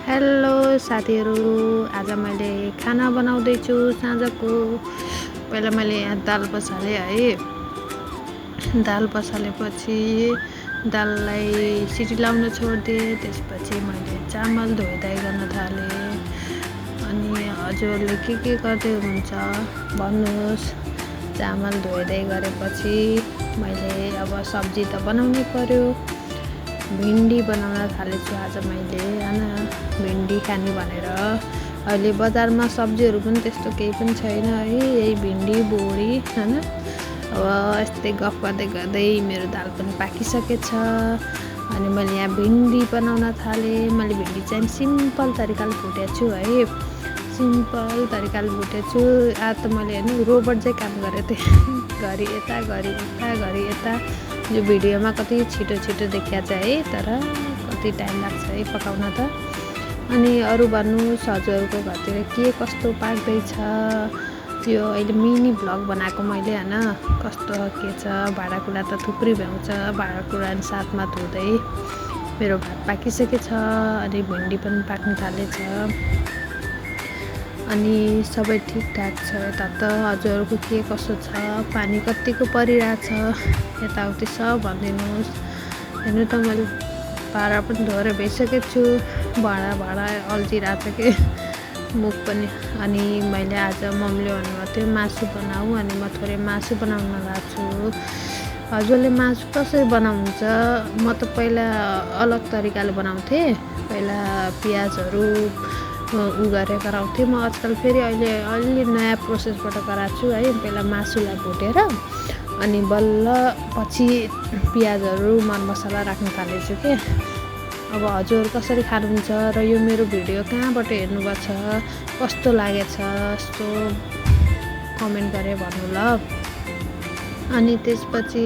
Hello साथीहरू, आज मैले खाना बनाउँदैछु साँझको। पहिला मैले यहाँ दाल बसालेँ है। दाल बसालेपछि दाललाई सिटी लाउन छोडिदिएँ। त्यसपछि मैले चामल धोइधाइ गर्न थालेँ। अनि हजुरले के गर्दै हुनुहुन्छ भन्नुहोस्। चामल धोइधाइ गरेपछि मैले अब सब्जी त बनाउनै पर्यो। भिन्डी बनाउन थालेछु आज मैले हैन। भिन्डी खाने भनेर अहिले बजारमा सब्जीहरू पनि त्यस्तो केही पनि छैन है। यही भिन्डी बोडी हैन। अब यस्तै गफ गर्दै गर्दै मेरो दाल पनि पाकिसकेछ। अनि मैले यहाँ भिन्डी बनाउन थालेँ। मैले भिन्डी चाहिँ सिम्पल तरिकाले भुटेको छु है। सिम्पल तरिकाले भुटेको छु। आज त मैले हैन रोबोट चाहिँ काम गरेको थिएँ। घरि यता घरि यता घरि यता। यो भिडियोमा कति छिटो देखिया छ है, तर कति टाइम लाग्छ है पकाउन त। अनि अरू भन्नुहोस् हजुरहरूको घरतिर के कस्तो पाक्दैछ। यो अहिले मिनी भ्लग बनाएको मैले हैन। कस्तो के छ, भाँडाकुँडा त थुप्रै भ्याउँछ। भाँडाकुँडा साथमा धुँदै मेरो भात पाकिसकेछ। अनि भिन्डी पनि पाक्न थालेछ। अनि सबै ठिकठाक छ यता त। हजुरहरूको के कसो छ, पानी कतिको परिरहेछ यताउति सब भनिदिनुहोस्। हेर्नु त मैले भाँडा पनि धोएर भइसकेको छु। भाँडा अल्झिरहेको छ कि मुख पनि। अनि मैले आज मम्मीले भन्नुभएको थियो मासु बनाऊ, अनि म थोरै मासु बनाउन लाग्छु छु। हजुरले मासु कसरी बनाउनुहुन्छ? म त पहिला अलग तरिकाले बनाउँथेँ। पहिला पियाजहरू गरेर गराउँथेँ। म आजकल फेरि अहिले नयाँ प्रोसेसबाट गराएको छु है। पहिला मासुलाई भुटेर अनि बल्ल पछि पियाजहरू मरमसला राख्न थालेछु के। अब हजुर कसरी खानुहुन्छ र यो मेरो भिडियो कहाँबाट हेर्नुभएको छ, कस्तो लागेछ यस्तो कमेन्ट गरेर भन्नु ल। अनि त्यसपछि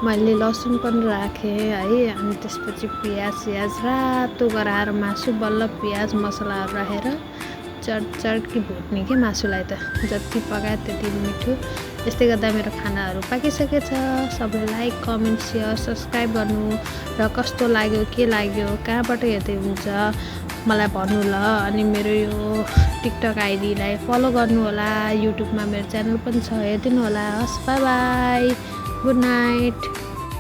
मैले लसुन पनि राखेँ है। अनि त्यसपछि पियाज रातो गराएर मासु बल्ल पियाज मसलाहरू राखेर चटकी भुट्ने के मासुलाई त। जति पकायो त्यति मिठो। यस्तै गर्दा मेरो खानाहरू पाकिसकेछ। सबैले लाइक कमेन्ट सेयर सब्सक्राइब गर्नु र कस्तो लाग्यो के लाग्यो कहाँबाट हेर्दै हुन्छ मलाई भन्नु ल। अनि मेरो यो टिकटक आइडीलाई फलो गर्नु होला। युट्युबमा मेरो च्यानल पनि छ, हेरिदिनु होला। हस्, बाई बाई, गुड नाइट।